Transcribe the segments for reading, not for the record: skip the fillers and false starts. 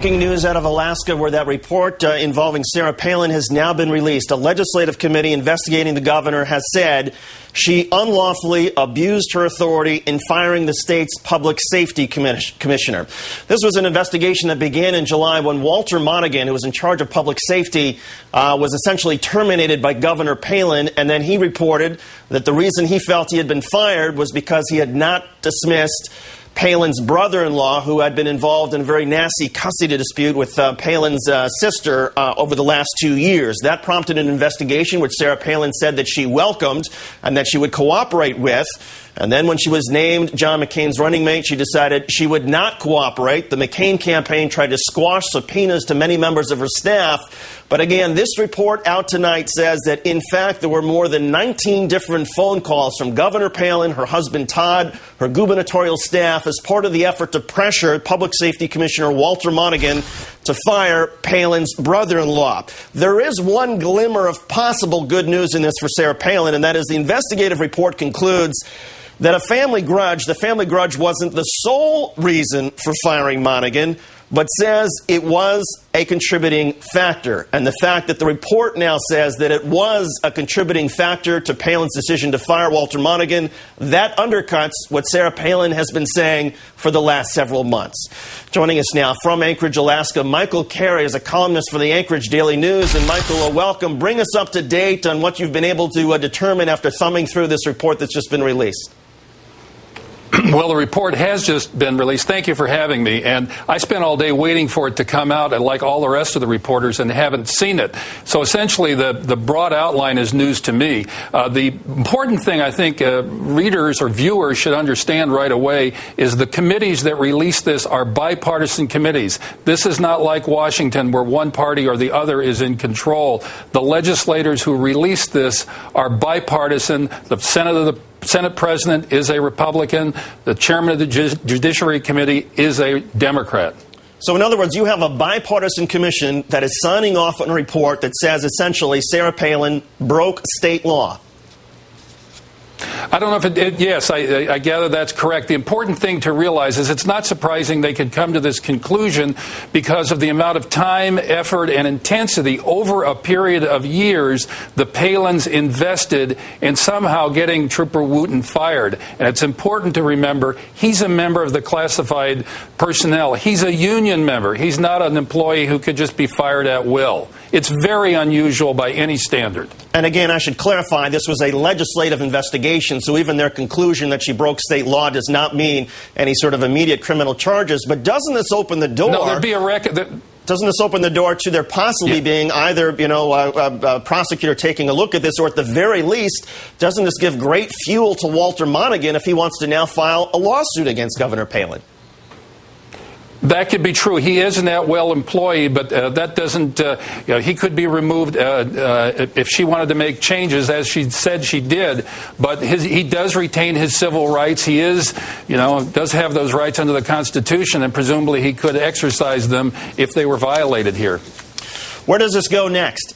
Breaking news out of Alaska, where that report involving Sarah Palin has now been released. A legislative committee investigating the governor has said she unlawfully abused her authority in firing the state's public safety commissioner. This was an investigation that began in July when Walter Monegan, who was in charge of public safety, was essentially terminated by Governor Palin, and then he reported that the reason he felt he had been fired was because he had not dismissed Palin's brother-in-law, who had been involved in a very nasty custody dispute with Palin's sister over the last 2 years. That prompted an investigation, which Sarah Palin said that she welcomed and that she would cooperate with. And then when she was named John McCain's running mate, she decided she would not cooperate. The McCain campaign tried to squash subpoenas to many members of her staff. But again, this report out tonight says that, in fact, there were more than 19 different phone calls from Governor Palin, her husband Todd, her gubernatorial staff, as part of the effort to pressure Public Safety Commissioner Walter Monegan to fire Palin's brother-in-law. There is one glimmer of possible good news in this for Sarah Palin, and that is the investigative report concludes that the family grudge wasn't the sole reason for firing Monegan, but says it was a contributing factor. And the fact that the report now says that it was a contributing factor to Palin's decision to fire Walter Monegan, that undercuts what Sarah Palin has been saying for the last several months. Joining us now from Anchorage, Alaska, Michael Carey is a columnist for the Anchorage Daily News. And Michael, welcome. Bring us up to date on what you've been able to determine after thumbing through this report that's just been released. Well, the report has just been released. Thank you for having me. And I spent all day waiting for it to come out, like all the rest of the reporters, and haven't seen it. So essentially, the broad outline is news to me. The important thing I think readers or viewers should understand right away is the committees that release this are bipartisan committees. This is not like Washington, where one party or the other is in control. The legislators who released this are bipartisan. The Senate President is a Republican. The chairman of the Judiciary Committee is a Democrat. So in other words, you have a bipartisan commission that is signing off on a report that says essentially Sarah Palin broke state law. I don't know if yes, I gather that's correct. The important thing to realize is it's not surprising they could come to this conclusion because of the amount of time, effort, and intensity over a period of years the Palins invested in somehow getting Trooper Wooten fired. And it's important to remember he's a member of the classified personnel. He's a union member. He's not an employee who could just be fired at will. It's very unusual by any standard. And again, I should clarify, this was a legislative investigation, so even their conclusion that she broke state law does not mean any sort of immediate criminal charges. But doesn't this open the door? No, there'd be a record. Doesn't this open the door to there possibly being either, a prosecutor taking a look at this, or at the very least, doesn't this give great fuel to Walter Monegan if he wants to now file a lawsuit against Governor Palin? That could be true. He is an at-will employee, but that doesn't. He could be removed if she wanted to make changes, as she said she did. But he does retain his civil rights. He is, does have those rights under the Constitution, and presumably he could exercise them if they were violated here. Where does this go next?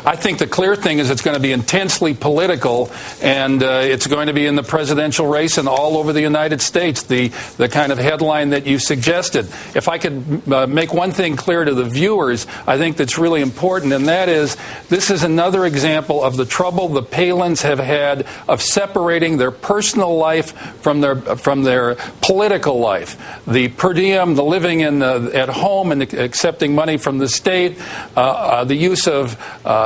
I think the clear thing is it's going to be intensely political, and it's going to be in the presidential race and all over the United States, the kind of headline that you suggested. If I could make one thing clear to the viewers, I think that's really important, and that is this is another example of the trouble the Palins have had of separating their personal life from their political life. The per diem, the living at home and accepting money from the state, the use of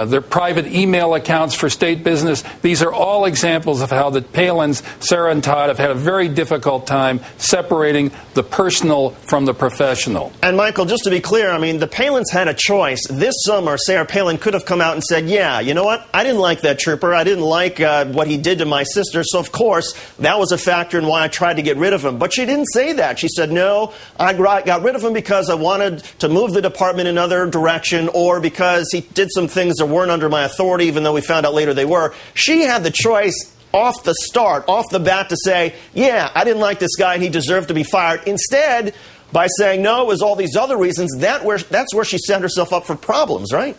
their private email accounts for state business. These are all examples of how the Palins, Sarah and Todd, have had a very difficult time separating the personal from the professional. And Michael, just to be clear, the Palins had a choice. This summer, Sarah Palin could have come out and said, yeah, you know what? I didn't like that trooper. I didn't like what he did to my sister. So, of course, that was a factor in why I tried to get rid of him. But she didn't say that. She said, no, I got rid of him because I wanted to move the department in another direction, or because he did some things that weren't under my authority, even though we found out later they were. She had the choice off the bat to say, yeah, I didn't like this guy and he deserved to be fired. Instead, by saying, no, it was all these other reasons, that's where she set herself up for problems, right?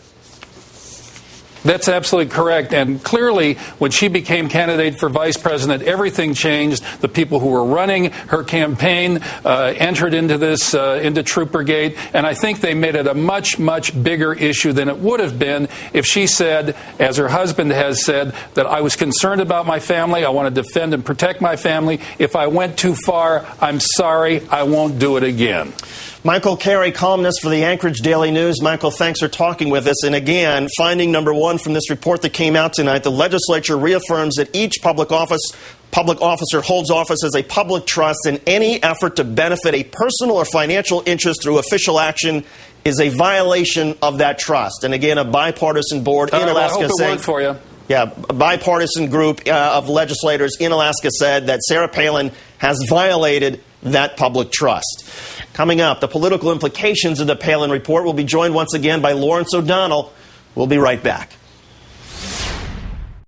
That's absolutely correct. And clearly, when she became candidate for vice president, everything changed. The people who were running her campaign entered into this, into Troopergate. And I think they made it a much, much bigger issue than it would have been if she said, as her husband has said, that I was concerned about my family. I want to defend and protect my family. If I went too far, I'm sorry. I won't do it again. Michael Carey, columnist for the Anchorage Daily News. Michael, thanks for talking with us. And again, finding number one from this report that came out tonight, the legislature reaffirms that each public officer holds office as a public trust, and any effort to benefit a personal or financial interest through official action is a violation of that trust. And again, a bipartisan board in Alaska I hope it worked for you. Yeah, a bipartisan group of legislators in Alaska said that Sarah Palin has violated that public trust. Coming up, the political implications of the Palin report will be joined once again by Lawrence O'Donnell. We'll be right back.